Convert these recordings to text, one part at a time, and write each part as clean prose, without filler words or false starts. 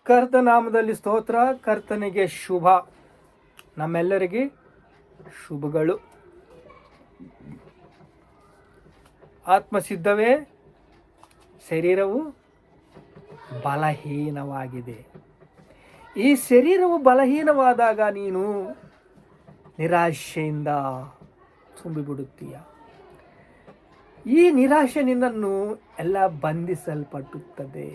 ಕರ್ತನಾಮದಲ್ಲಿ ಸ್ತೋತ್ರ. ಕರ್ತನಿಗೆ ಶುಭ. ನಮ್ಮೆಲ್ಲರಿಗೆ ಶುಭಗಳು. ಆತ್ಮಸಿದ್ಧವೇ, ಶರೀರವು ಬಲಹೀನವಾಗಿದೆ. ಈ ಶರೀರವು ಬಲಹೀನವಾದಾಗ ನೀನು ನಿರಾಶೆಯಿಂದ ತುಂಬಿಬಿಡುತ್ತೀಯ. ಈ ನಿರಾಶೆ ನಿನ್ನನ್ನು ಎಲ್ಲ ಬಂಧಿಸಲ್ಪಡುತ್ತದೆ.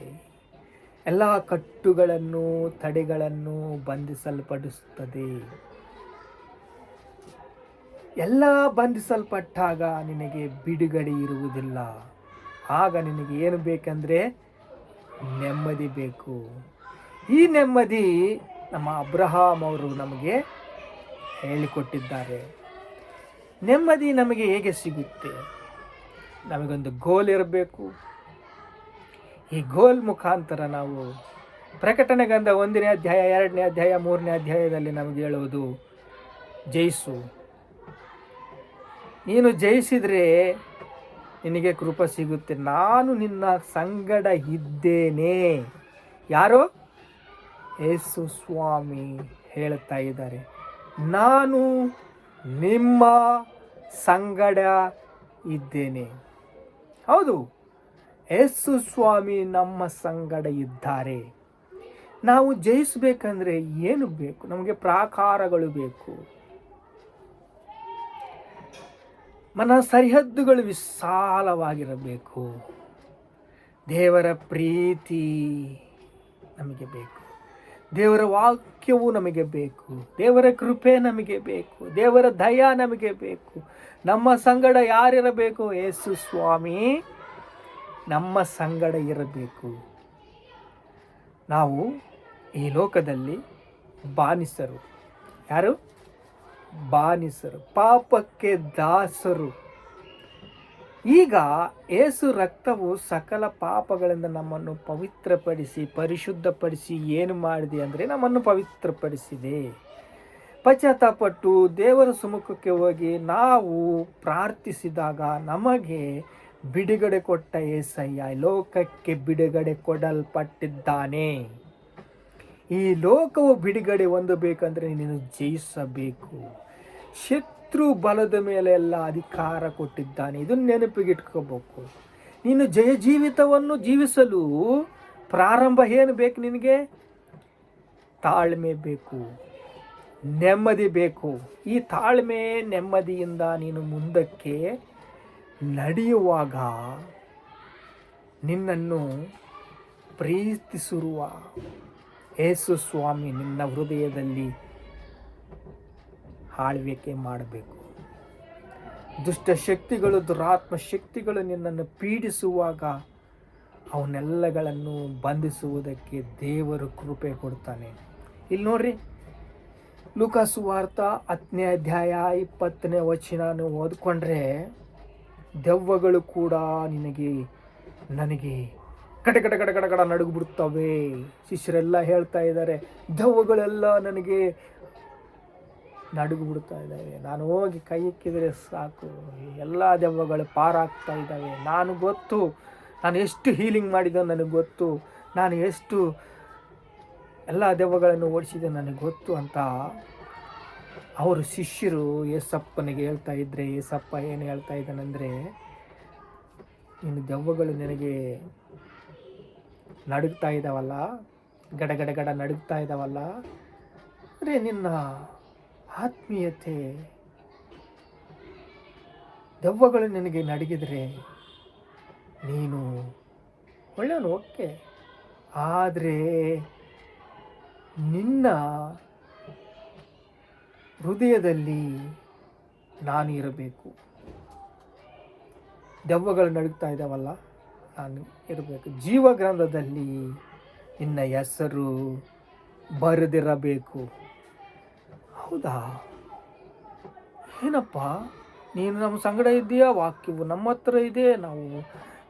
ಎಲ್ಲ ಕಟ್ಟುಗಳನ್ನು, ತಡೆಗಳನ್ನು ಬಂಧಿಸಲ್ಪಡಿಸುತ್ತದೆ. ಎಲ್ಲ ಬಂಧಿಸಲ್ಪಟ್ಟಾಗ ನಿನಗೆ ಬಿಡುಗಡೆ ಇರುವುದಿಲ್ಲ. ಆಗ ನಿನಗೆ ಏನು ಬೇಕೆಂದರೆ ನೆಮ್ಮದಿ ಬೇಕು. ಈ ನೆಮ್ಮದಿ ನಮ್ಮ ಅಬ್ರಹಾಮ್ ಅವರು ನಮಗೆ ಹೇಳಿಕೊಟ್ಟಿದ್ದಾರೆ. ನೆಮ್ಮದಿ ನಮಗೆ ಹೇಗೆ ಸಿಗುತ್ತೆ? ನಮಗೊಂದು ಗೋಲ್ ಇರಬೇಕು. ಈ ಗೋಲ್ ಮುಖಾಂತರ ನಾವು ಪ್ರಕಟಣೆ ಗ್ರಂಥ 1ನೇ ಅಧ್ಯಾಯ, 2ನೇ ಅಧ್ಯಾಯ, 3ನೇ ಅಧ್ಯಾಯದಲ್ಲಿ ನಮಗೆ ಹೇಳುವುದು, ಜಯಿಸು. ನೀನು ಜಯಿಸಿದರೆ ನಿನಗೆ ಕೃಪೆ ಸಿಗುತ್ತೆ. ನಾನು ನಿನ್ನ ಸಂಗಡ ಇದ್ದೇನೆ. ಯಾರೋ? ಯೇಸು ಸ್ವಾಮಿ ಹೇಳ್ತಾ ಇದ್ದಾರೆ, ನಾನು ನಿಮ್ಮ ಸಂಗಡ ಇದ್ದೇನೆ. ಹೌದು, ಯೇಸು ಸ್ವಾಮಿ ನಮ್ಮ ಸಂಗಡ ಇದ್ದಾರೆ. ನಾವು ಜಯಿಸಬೇಕಂದ್ರೆ ಏನು ಬೇಕು? ನಮಗೆ ಪ್ರಾಕಾರಗಳು ಬೇಕು. ಮನ ಸರಿಹದ್ದುಗಳು ವಿಶಾಲವಾಗಿರಬೇಕು. ದೇವರ ಪ್ರೀತಿ ನಮಗೆ ಬೇಕು. ದೇವರ ವಾಕ್ಯವು ನಮಗೆ ಬೇಕು. ದೇವರ ಕೃಪೆ ನಮಗೆ ಬೇಕು. ದೇವರ ದಯ ನಮಗೆ ಬೇಕು. ನಮ್ಮ ಸಂಗಡ ಯಾರಿರಬೇಕು? ಯೇಸು ಸ್ವಾಮಿ ನಮ್ಮ ಸಂಗಡ ಇರಬೇಕು. ನಾವು ಈ ಲೋಕದಲ್ಲಿ ಬಾನಿಸರು. ಯಾರು? ಬಾನಿಸರು, ಪಾಪಕ್ಕೆ ದಾಸರು. ಈಗ ಯೇಸು ರಕ್ತವು ಸಕಲ ಪಾಪಗಳಿಂದ ನಮ್ಮನ್ನು ಪವಿತ್ರಪಡಿಸಿ, ಪರಿಶುದ್ಧಪಡಿಸಿ ಏನು ಮಾಡಿದೆ ಅಂದರೆ ನಮ್ಮನ್ನು ಪವಿತ್ರಪಡಿಸಿದೆ. ಪಶ್ಚಾತ್ತಾಪಟ್ಟು ದೇವರ ಸಮ್ಮುಖಕ್ಕೆ ಹೋಗಿ ನಾವು ಪ್ರಾರ್ಥಿಸಿದಾಗ ನಮಗೆ ಬಿಡುಗಡೆ ಕೊಟ್ಟ యేసయ్ಯ ಲೋಕಕ್ಕೆ ಬಿಡುಗಡೆ ಕೊಡಲ್ಪಟ್ಟಿದ್ದಾನೆ. ಈ ಲೋಕವು ಬಿಡುಗಡೆ ಹೊಂದಬೇಕಂದ್ರೆ ನೀನು ಜಯಿಸಬೇಕು. ಶತ್ರು ಬಲದ ಮೇಲೆ ಎಲ್ಲ ಅಧಿಕಾರ ಕೊಟ್ಟಿದ್ದಾನೆ. ಇದನ್ನು ನೆನಪಿಗಿಟ್ಕೋಬೇಕು. ನೀನು ಜಯ ಜೀವಿತವನ್ನು ಜೀವಿಸಲು ಪ್ರಾರಂಭ ಏನು ಬೇಕು? ನಿನಗೆ ತಾಳ್ಮೆ ಬೇಕು, ನೆಮ್ಮದಿ ಬೇಕು. ಈ ತಾಳ್ಮೆ ನೆಮ್ಮದಿಯಿಂದ ನೀನು ಮುಂದಕ್ಕೆ ನಡೆಯುವಾಗ ನಿನ್ನನ್ನು ಪ್ರೀತಿಸಿರುವ ಯೇಸು ಸ್ವಾಮಿ ನಿನ್ನ ಹೃದಯದಲ್ಲಿ ಆಳ್ವಿಕೆ ಮಾಡಬೇಕು. ದುಷ್ಟ ಶಕ್ತಿಗಳು, ದುರಾತ್ಮ ಶಕ್ತಿಗಳು ನಿನ್ನನ್ನು ಪೀಡಿಸುವಾಗ ಅವನ್ನೆಲ್ಲಗಳನ್ನು ಬಂಧಿಸುವುದಕ್ಕೆ ದೇವರು ಕೃಪೆ ಕೊಡ್ತಾನೆ. ಇಲ್ಲಿ ನೋಡ್ರಿ, ಲೂಕಾ ಸುವಾರ್ತ 10ನೇ ಅಧ್ಯಾಯ 20ನೇ ವಚನ ಓದ್ಕೊಂಡ್ರೆ, ದೆವ್ವಗಳು ಕೂಡ ನನಗೆ ಕಟ ಕಟ ಕಟ ಕಟ ಕಟ ನಡುಗ್ಬಿಡ್ತವೆ. ಶಿಷ್ಯರೆಲ್ಲ ಹೇಳ್ತಾ ಇದ್ದಾರೆ, ದೆವ್ವಗಳೆಲ್ಲ ನನಗೆ ನಡುಗ್ಬಿಡ್ತಾ ಇದ್ದಾವೆ. ನಾನು ಹೋಗಿ ಕೈ ಇಕ್ಕಿದರೆ ಸಾಕು, ಎಲ್ಲ ದೆವ್ವಗಳು ಪಾರಾಗ್ತಾ ಇದ್ದಾವೆ. ನಾನು ಎಷ್ಟು ಹೀಲಿಂಗ್ ಮಾಡಿದೆ ನನಗೆ ಗೊತ್ತು, ನಾನು ಎಷ್ಟು ಎಲ್ಲ ದೆವ್ವಗಳನ್ನು ಓಡಿಸಿದೆ ನನಗೆ ಗೊತ್ತು ಅಂತ ಅವರು ಶಿಷ್ಯರು ಯೇಸಪ್ಪನಿಗೆ ಹೇಳ್ತಾ ಇದ್ದರೆ, ಯೇಸಪ್ಪ ಏನು ಹೇಳ್ತಾ ಇದ್ದಾನೆಂದರೆ, ನೀನು ದೆವ್ವಗಳು ನಿನಗೆ ನಡುಗ್ತಾ ಇದ್ದಾವಲ್ಲ, ಗಡ ಗಡ ಗಡ ನಡುಗ್ತಾ ಇದ್ದಾವಲ್ಲ, ಅಂದರೆ ನಿನ್ನ ಆತ್ಮೀಯತೆ, ದೆವ್ವಗಳು ನಿನಗೆ ನಡಗಿದರೆ ನೀನು ಒಳ್ಳೆಯವನು, ಓಕೆ. ಆದರೆ ನಿನ್ನ ಹೃದಯದಲ್ಲಿ ನಾನು ಇರಬೇಕು. ದೆವ್ವಗಳು ನಡುಗ್ತಾ ಇದ್ದಾವಲ್ಲ, ನಾನು ಇರಬೇಕು. ಜೀವಗ್ರಂಥದಲ್ಲಿ ನಿನ್ನ ಹೆಸರು ಬರೆದಿರಬೇಕು. ಹೌದಾ? ಏನಪ್ಪ, ನೀನು ನಮ್ಮ ಸಂಗಡ ಇದ್ದೀಯಾ? ವಾಕ್ಯವು ನಮ್ಮ ಹತ್ರ ಇದೆ, ನಾವು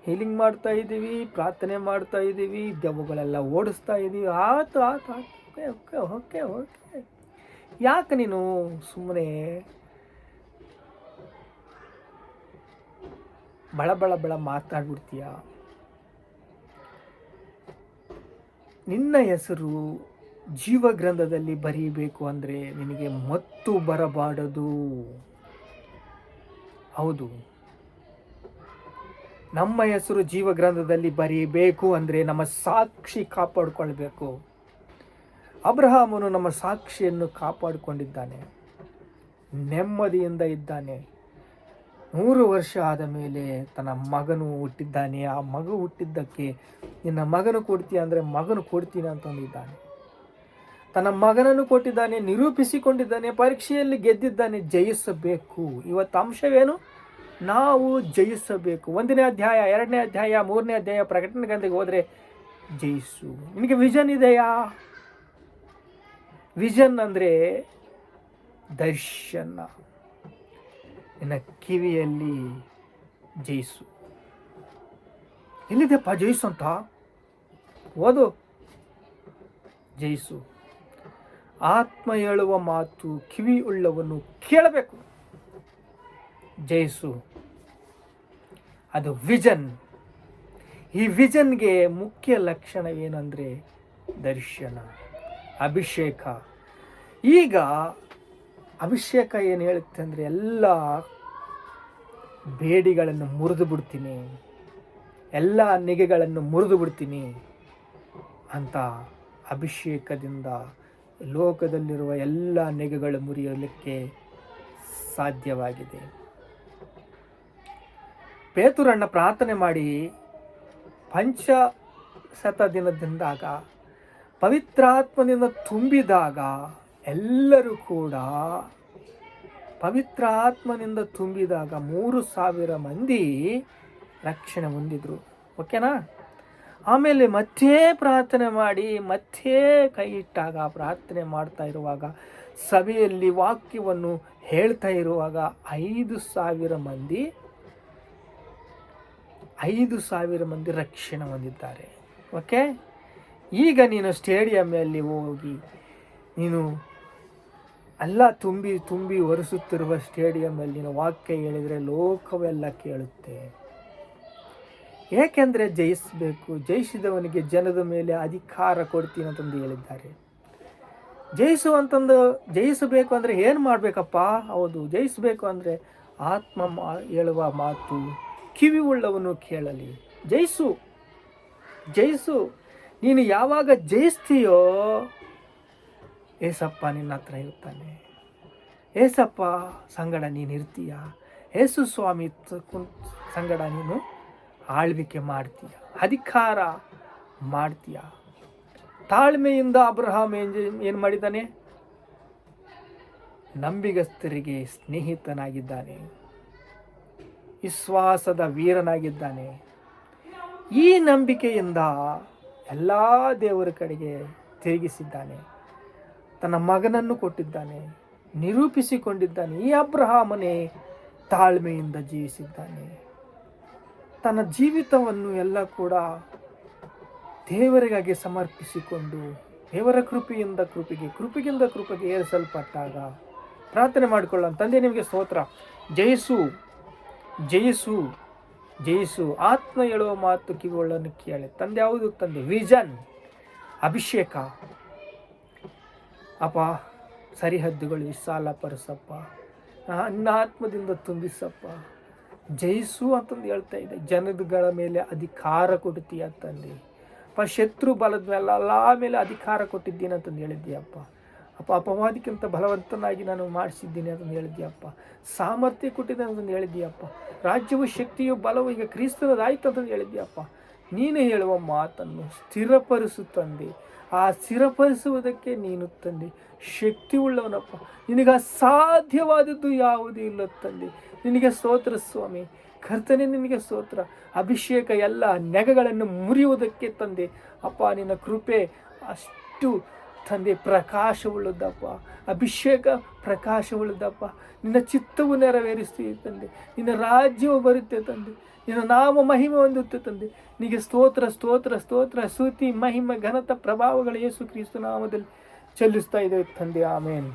ಹೀಲಿಂಗ್ ಮಾಡ್ತಾ ಇದ್ದೀವಿ, ಪ್ರಾರ್ಥನೆ ಮಾಡ್ತಾ ಇದ್ದೀವಿ, ದೆವ್ವಗಳೆಲ್ಲ ಓಡಿಸ್ತಾ ಇದ್ದೀವಿ. ಆಯ್ತು, ಓಕೆ ಓಕೆ ಓಕೆ ಓಕೆ. ಯಾಕೆ ನೀನು ಸುಮ್ಮನೆ ಬಳ ಬಳ ಬಳ ಮಾತಾಡ್ಬಿಡ್ತೀಯ? ನಿನ್ನ ಹೆಸರು ಜೀವಗ್ರಂಥದಲ್ಲಿ ಬರೀಬೇಕು ಅಂದರೆ ನಿನಗೆ ಮತ್ತು ಬರಬಾರದು. ಹೌದು, ನಮ್ಮ ಹೆಸರು ಜೀವಗ್ರಂಥದಲ್ಲಿ ಬರೀಬೇಕು ಅಂದರೆ ನಮ್ಮ ಸಾಕ್ಷಿ ಕಾಪಾಡಿಕೊಳ್ಬೇಕು. ಅಬ್ರಹಾಮನು ನಮ್ಮ ಸಾಕ್ಷಿಯನ್ನು ಕಾಪಾಡಿಕೊಂಡಿದ್ದಾನೆ, ನೆಮ್ಮದಿಯಿಂದ ಇದ್ದಾನೆ. 100 ವರ್ಷ ಆದ ಮೇಲೆ ತನ್ನ ಮಗನು ಹುಟ್ಟಿದ್ದಾನೆ. ಆ ಮಗು ಹುಟ್ಟಿದ್ದಕ್ಕೆ ನಿನ್ನ ಮಗನು ಕೊಡ್ತೀಯ ಅಂದರೆ ಮಗನು ಕೊಡ್ತೀನಿ ಅಂತಂದಿದ್ದಾನೆ. ತನ್ನ ಮಗನನ್ನು ಕೊಟ್ಟಿದ್ದಾನೆ, ನಿರೂಪಿಸಿಕೊಂಡಿದ್ದಾನೆ, ಪರೀಕ್ಷೆಯಲ್ಲಿ ಗೆದ್ದಿದ್ದಾನೆ. ಜಯಿಸಬೇಕು. ಇವತ್ತು ಅಂಶವೇನು? ನಾವು ಜಯಿಸಬೇಕು. 1ನೇ ಅಧ್ಯಾಯ, 2ನೇ ಅಧ್ಯಾಯ, 3ನೇ ಅಧ್ಯಾಯ ಪ್ರಕಟಣೆ ಗ್ರಂಥಕ್ಕೆ ಹೋದರೆ ಜಯಿಸು. ನಿನಗೆ ವಿಷನ್ ಇದೆಯಾ? ವಿಷನ್ ಅಂದರೆ ದರ್ಶನ. ನಿನ್ನ ಕಿವಿಯಲ್ಲಿ ಜಯಿಸು. ಎಲ್ಲಿದೆಪ್ಪ ಜಯಿಸು ಅಂತ? ಓದು. ಜಯಿಸು. ಆತ್ಮ ಹೇಳುವ ಮಾತು ಕಿವಿ ಉಳ್ಳವನು ಕೇಳಬೇಕು. ಜಯಿಸು. ಅದು ವಿಷನ್. ಈ ವಿಷನ್ಗೆ ಮುಖ್ಯ ಲಕ್ಷಣವೇನೆಂದರೆ ದರ್ಶನ, ಅಭಿಷೇಕ. ಈಗ ಅಭಿಷೇಕ ಏನು ಹೇಳುತ್ತೆ ಅಂದರೆ ಎಲ್ಲ ಬೇಡಿಗಳನ್ನು ಮುರಿದು ಬಿಡ್ತೀನಿ, ಎಲ್ಲ ನೆಗೆಗಳನ್ನು ಮುರಿದು ಬಿಡ್ತೀನಿ ಅಂತ ಅಭಿಷೇಕದಿಂದ ಲೋಕದಲ್ಲಿರುವ ಎಲ್ಲ ನೆಗೆಗಳು ಮುರಿಯಲಿಕ್ಕೆ ಸಾಧ್ಯವಾಗಿದೆ. ಪೇತುರಣ್ಣ ಪ್ರಾರ್ಥನೆ ಮಾಡಿ ಪಂಚಶತ ದಿನದಿಂದಾಗ ಪವಿತ್ರಾತ್ಮನಿಂದ ತುಂಬಿದಾಗ ಎಲ್ಲರೂ ಕೂಡ ಪವಿತ್ರಾತ್ಮನಿಂದ ತುಂಬಿದಾಗ 3,000 ಮಂದಿ ರಕ್ಷಣೆ ಹೊಂದಿದ್ರು. ಓಕೆನಾ? ಆಮೇಲೆ ಮತ್ತೆ ಪ್ರಾರ್ಥನೆ ಮಾಡಿ ಮತ್ತೆ ಕೈ ಇಟ್ಟಾಗ, ಪ್ರಾರ್ಥನೆ ಮಾಡ್ತಾ ಇರುವಾಗ, ಸಭೆಯಲ್ಲಿ ವಾಕ್ಯವನ್ನು ಹೇಳ್ತಾ ಇರುವಾಗ 5,000 ಮಂದಿ ರಕ್ಷಣೆ ಹೊಂದಿದ್ದಾರೆ. ಓಕೆ? ಈಗ ನೀನು ಸ್ಟೇಡಿಯಮ್ಮಲ್ಲಿ ಹೋಗಿ ನೀನು ಎಲ್ಲ ತುಂಬಿ ಒರೆಸುತ್ತಿರುವ ಸ್ಟೇಡಿಯಮ್ಮಲ್ಲಿ ನೀನು ವಾಕ್ಯ ಹೇಳಿದರೆ ಲೋಕವೆಲ್ಲ ಕೇಳುತ್ತೆ. ಏಕೆಂದರೆ ಜಯಿಸಬೇಕು. ಜಯಿಸಿದವನಿಗೆ ಜನದ ಮೇಲೆ ಅಧಿಕಾರ ಕೊಡ್ತೀನಿ ಅಂತಂದು ಹೇಳಿದ್ದಾರೆ. ಜಯಿಸಬೇಕು ಅಂದರೆ ಏನು ಮಾಡಬೇಕಪ್ಪ? ಹೌದು, ಜಯಿಸಬೇಕು ಅಂದರೆ ಆತ್ಮ ಹೇಳುವ ಮಾತು ಕಿವಿ ಉಳ್ಳವನು ಕೇಳಲಿ. ಜಯಿಸು. ನೀನು ಯಾವಾಗ ಜಯಿಸ್ತೀಯೋ ಏಸಪ್ಪ ನಿನ್ನ ಹತ್ರ ಇರ್ತಾನೆ. ಏಸಪ್ಪ ಸಂಗಡ ನೀನು ಇರ್ತೀಯ. ಏಸು ಸ್ವಾಮಿ ಸಂಗಡ ನೀನು ಆಳ್ವಿಕೆ ಮಾಡ್ತೀಯ, ಅಧಿಕಾರ ಮಾಡ್ತೀಯ. ತಾಳ್ಮೆಯಿಂದ ಅಬ್ರಹಾಮ್ ಏನು ಮಾಡಿದ್ದಾನೆ? ನಂಬಿಗಸ್ತರಿಗೆ ಸ್ನೇಹಿತನಾಗಿದ್ದಾನೆ, ವಿಶ್ವಾಸದ ವೀರನಾಗಿದ್ದಾನೆ. ಈ ನಂಬಿಕೆಯಿಂದ ಎಲ್ಲ ದೇವರ ಕಡೆಗೆ ತಿರುಗಿಸಿದ್ದಾನೆ. ತನ್ನ ಮಗನನ್ನು ಕೊಟ್ಟಿದ್ದಾನೆ, ನಿರೂಪಿಸಿಕೊಂಡಿದ್ದಾನೆ. ಈ ಅಬ್ರಹಾಮನೇ ತಾಳ್ಮೆಯಿಂದ ಜೀವಿಸಿದ್ದಾನೆ. ತನ್ನ ಜೀವಿತವನ್ನು ಎಲ್ಲ ಕೂಡ ದೇವರಿಗಾಗಿ ಸಮರ್ಪಿಸಿಕೊಂಡು ದೇವರ ಕೃಪೆಯಿಂದ ಕೃಪೆಗೆ ಏರಿಸಲ್ಪಟ್ಟಾಗ ಪ್ರಾರ್ಥನೆ ಮಾಡಿಕೊಳ್ಳೋಣ. ತಂದೆ, ನಿಮಗೆ ಸ್ತೋತ್ರ. ಜಯಿಸು. ಆತ್ಮ ಹೇಳುವ ಮಾತು ಕಿವಿಗಳನ್ನು ಕೇಳಿ. ತಂದೆ, ಯಾವುದು ತಂದೆ? ವಿಷನ್, ಅಭಿಷೇಕ. ಅಪ್ಪ, ಸರಿಹದ್ದುಗಳು ವಿಶಾಲಪಡಿಸಪ್ಪ, ನನ್ನ ಆತ್ಮದಿಂದ ತುಂಬಿಸಪ್ಪ. ಜಯಿಸು ಅಂತಂದು ಹೇಳ್ತಾ ಇದೆ. ಜನಗಳ ಮೇಲೆ ಅಧಿಕಾರ ಕೊಡ್ತೀಯ ತಂದೆ. ಶತ್ರು ಬಲದ ಮೇಲೆ ಎಲ್ಲ ಮೇಲೆ ಅಧಿಕಾರ ಕೊಟ್ಟಿದ್ದೀನಿ ಅಂತಂದು ಹೇಳಿದ್ದೀಯಪ್ಪ. ಅಪವಾದಕ್ಕಿಂತ ಬಲವಂತನಾಗಿ ನಾನು ಮಾಡಿಸಿದ್ದೀನಿ ಅಂತಂದು ಹೇಳಿದ್ದೀಯಪ್ಪ. ಸಾಮರ್ಥ್ಯ ಕೊಟ್ಟಿದ್ದೀನಿ ಅಂತಂದು ಹೇಳಿದ್ದೀಯಪ್ಪ. ರಾಜ್ಯವು ಶಕ್ತಿಯು ಬಲವು ಈಗ ಕ್ರಿಸ್ತನದಾಯ್ತು ಅಂತಂದು ಹೇಳಿದ್ದೀಯಪ್ಪ. ನೀನು ಹೇಳುವ ಮಾತನ್ನು ಸ್ಥಿರಪಡಿಸು ತಂದೆ. ಆ ಸ್ಥಿರಪಡಿಸುವುದಕ್ಕೆ ನೀನು ತಂದೆ ಶಕ್ತಿ ಉಳ್ಳವನಪ್ಪ. ನಿನಗೆ ಅಸಾಧ್ಯವಾದದ್ದು ಯಾವುದೂ ಇಲ್ಲ ತಂದೆ. ನಿನಗೆ ಸ್ತೋತ್ರ ಸ್ವಾಮಿ. ಕರ್ತನೆ, ನಿನಗೆ ಸ್ತೋತ್ರ. ಅಭಿಷೇಕ ಎಲ್ಲ ನೆಗಗಳನ್ನು ಮುರಿಯುವುದಕ್ಕೆ ತಂದೆ ಅಪ್ಪ. ನಿನ್ನ ಕೃಪೆ ಅಷ್ಟು ತಂದೆ ಪ್ರಕಾಶವುಳ್ಳದಪ್ಪ. ಅಭಿಷೇಕ ಪ್ರಕಾಶವುಳ್ಳದಪ್ಪ. ನಿನ್ನ ಚಿತ್ತವು ನೆರವೇರಿಸ್ತೀವಿ ತಂದೆ. ನಿನ್ನ ರಾಜ್ಯವು ಬರುತ್ತೆ ತಂದೆ. ನಿನ್ನ ನಾಮ ಮಹಿಮೆ ಹೊಂದುತ್ತೆ ತಂದೆ. ನಿನಗೆ ಸ್ತೋತ್ರ. ಸ್ತುತಿ, ಮಹಿಮೆ, ಘನತ, ಪ್ರಭಾವಗಳು ಯೇಸು ಕ್ರಿಸ್ತ ನಾಮದಲ್ಲಿ ಚೆಲ್ಲಿಸ್ತಾ ಇದ್ದೇವೆ ತಂದೆ. ಆಮೇನ್.